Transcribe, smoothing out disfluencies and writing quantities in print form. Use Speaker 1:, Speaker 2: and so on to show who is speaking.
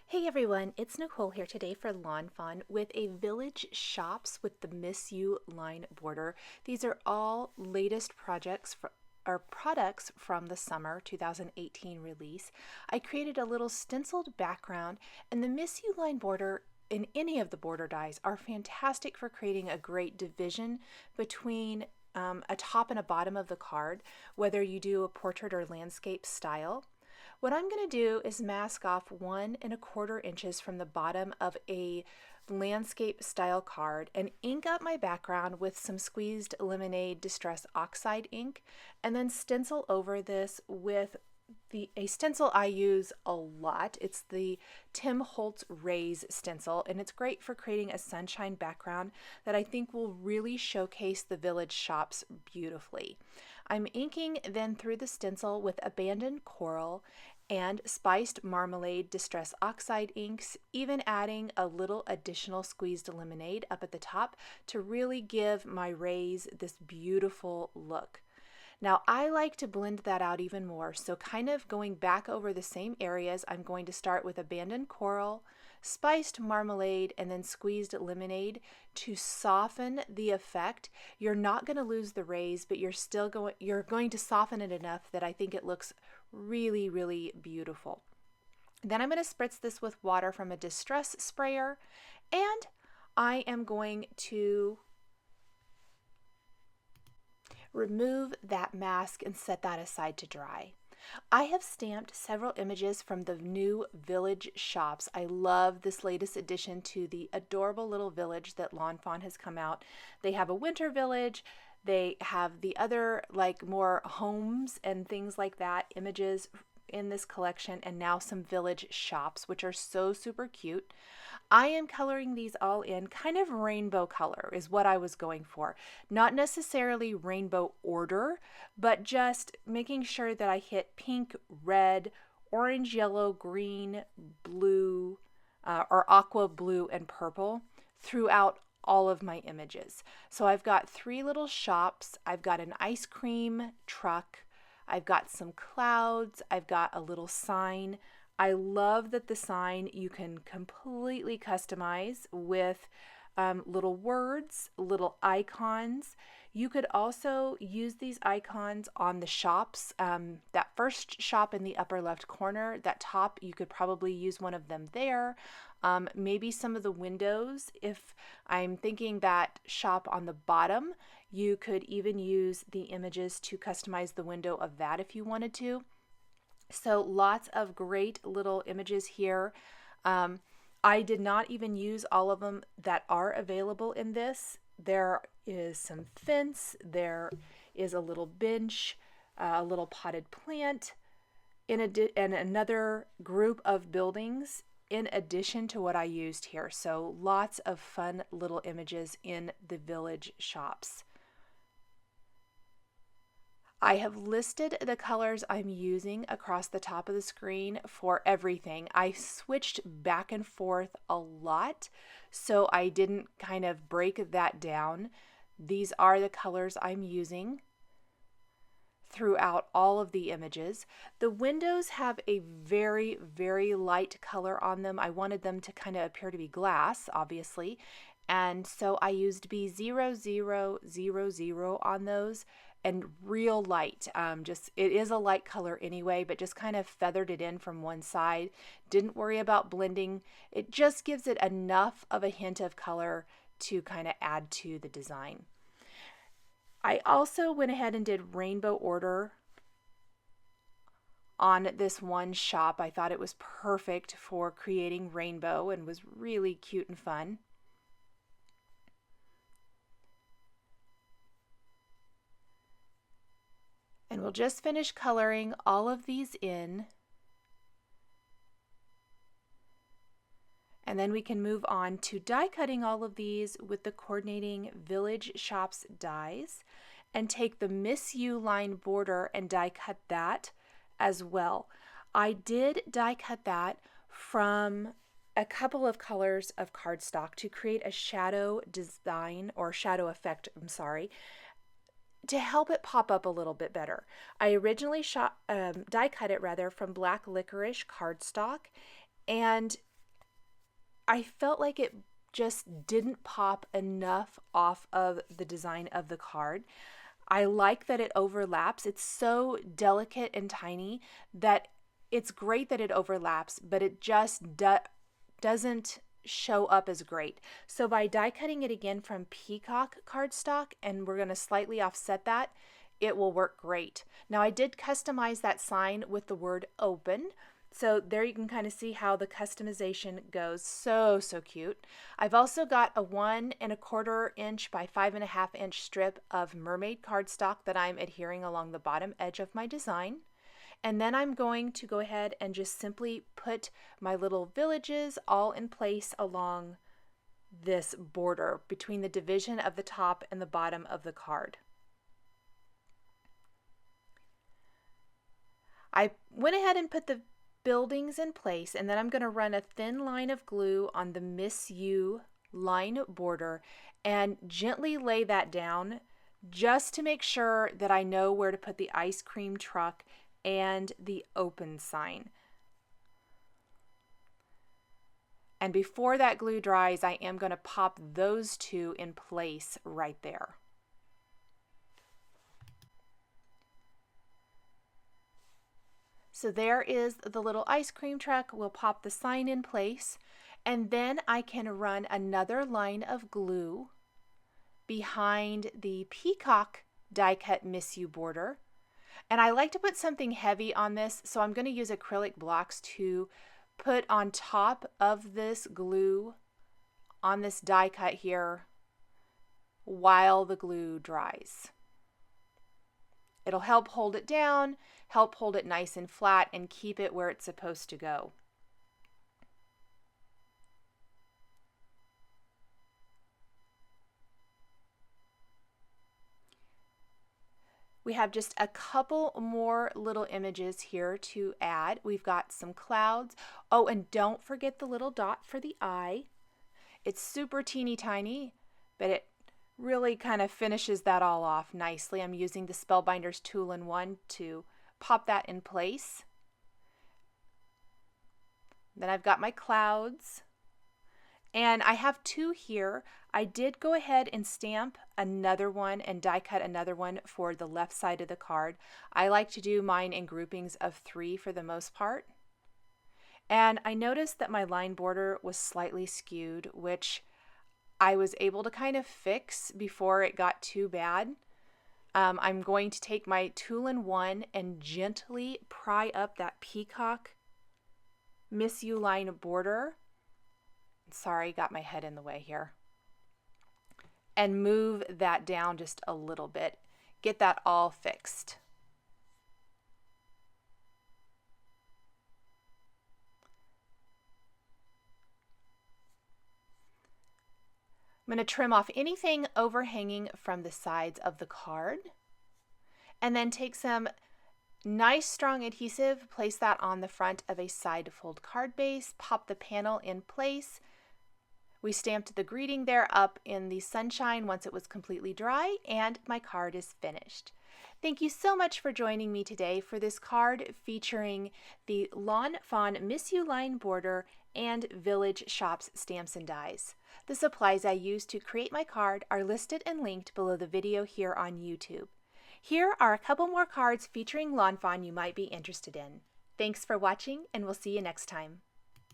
Speaker 1: Hey everyone, it's Nicole here today for Lawn Fawn with a Village Shops with the Miss You line border. These are all latest projects or products from the summer 2018 release. I created a little stenciled background, and the Miss You line border in any of the border dies are fantastic for creating a great division between a top and a bottom of the card, whether you do a portrait or landscape style. What I'm going to do is mask off 1¼ inches from the bottom of a landscape style card and ink up my background with some squeezed lemonade distress oxide ink, and then stencil over this with a stencil I use a lot. It's the Tim Holtz Rays stencil, and it's great for creating a sunshine background that I think will really showcase the Village Shops beautifully. I'm inking then through the stencil with Abandoned Coral and Spiced Marmalade Distress Oxide inks, even adding a little additional squeezed lemonade up at the top to really give my rays this beautiful look. Now I like to blend that out even more, so kind of going back over the same areas, I'm going to start with Abandoned Coral, Spiced Marmalade, and then Squeezed Lemonade to soften the effect. You're not going to lose the rays, but you're going to soften it enough that I think it looks really, really beautiful. Then I'm going to spritz this with water from a distress sprayer, and I am going to remove that mask and set that aside to dry. I have stamped several images from the new Village Shops. I love this latest addition to the adorable little village that Lawn Fawn has come out. They have a winter village. They have the other more homes and things like that, images in this collection, and now some Village Shops, which are so super cute. I am coloring these all in kind of rainbow color is what I was going for. Not necessarily rainbow order, but just making sure that I hit pink, red, orange, yellow, green, blue, or aqua blue and purple throughout all of my images. So I've got 3 little shops. I've got an ice cream truck. I've got some clouds. I've got a little sign. I love that the sign you can completely customize with little words, little icons. You could also use these icons on the shops. That first shop in the upper left corner, that top, you could probably use one of them there. Maybe some of the windows. If I'm thinking that shop on the bottom, you could even use the images to customize the window of that if you wanted to. So lots of great little images here. I did not even use all of them that are available in this. There is some fence, there is a little bench, a little potted plant, and another group of buildings in addition to what I used here. So lots of fun little images in the Village Shops. I have listed the colors I'm using across the top of the screen for everything. I switched back and forth a lot, so I didn't kind of break that down. These are the colors I'm using throughout all of the images. The windows have a very, very light color on them. I wanted them to kind of appear to be glass, obviously, and so I used B0000 on those. And real light, it is a light color anyway, but just kind of feathered it in from one side. Didn't worry about blending. It just gives it enough of a hint of color to kind of add to the design. I also went ahead and did rainbow order on this one shop. I thought it was perfect for creating rainbow and was really cute and fun. And we'll just finish coloring all of these in. And then we can move on to die cutting all of these with the coordinating Village Shops dies, and take the Miss You line border and die cut that as well. I did die cut that from a couple of colors of cardstock to create a shadow design, or shadow effect, to help it pop up a little bit better. I originally die cut it from black licorice cardstock, and I felt like it just didn't pop enough off of the design of the card. I like that it overlaps. It's so delicate and tiny that it's great that it overlaps, but it just doesn't show up as great. So by die cutting it again from Peacock cardstock, and we're going to slightly offset that, it will work great. Now I did customize that sign with the word open. So there you can kind of see how the customization goes. So cute. I've also got a 1 1/4 inch by 5.5 inch strip of mermaid cardstock that I'm adhering along the bottom edge of my design. And then I'm going to go ahead and just simply put my little villages all in place along this border between the division of the top and the bottom of the card. I went ahead and put the buildings in place, and then I'm going to run a thin line of glue on the Miss You line border and gently lay that down just to make sure that I know where to put the ice cream truck and the open sign. And before that glue dries, I am going to pop those two in place right there. So there is the little ice cream truck. We'll pop the sign in place, and then I can run another line of glue behind the Peacock die cut Miss You border. And I like to put something heavy on this, so I'm going to use acrylic blocks to put on top of this glue on this die cut here while the glue dries. It'll help hold it down, help hold it nice and flat, and keep it where it's supposed to go. We have just a couple more little images here to add. We've got some clouds. Oh, and don't forget the little dot for the eye. It's super teeny tiny, but it really kind of finishes that all off nicely. I'm using the Spellbinders Tool-in-One to pop that in place. Then I've got my clouds, and I have two here. I did go ahead and stamp another one and die cut another one for the left side of the card. I like to do mine in groupings of 3 for the most part. And I noticed that my line border was slightly skewed, which I was able to kind of fix before it got too bad. I'm going to take my Tool-in-One and gently pry up that Peacock Miss You line border. Sorry, got my head in the way here. And move that down just a little bit. Get that all fixed. I'm going to trim off anything overhanging from the sides of the card, and then take some nice strong adhesive, place that on the front of a side fold card base, pop the panel in place. We stamped the greeting there up in the sunshine once it was completely dry, and my card is finished. Thank you so much for joining me today for this card featuring the Lawn Fawn Miss You line border and Village Shops stamps and dies. The supplies I used to create my card are listed and linked below the video here on YouTube. Here are a couple more cards featuring Lawn Fawn you might be interested in. Thanks for watching, and we'll see you next time.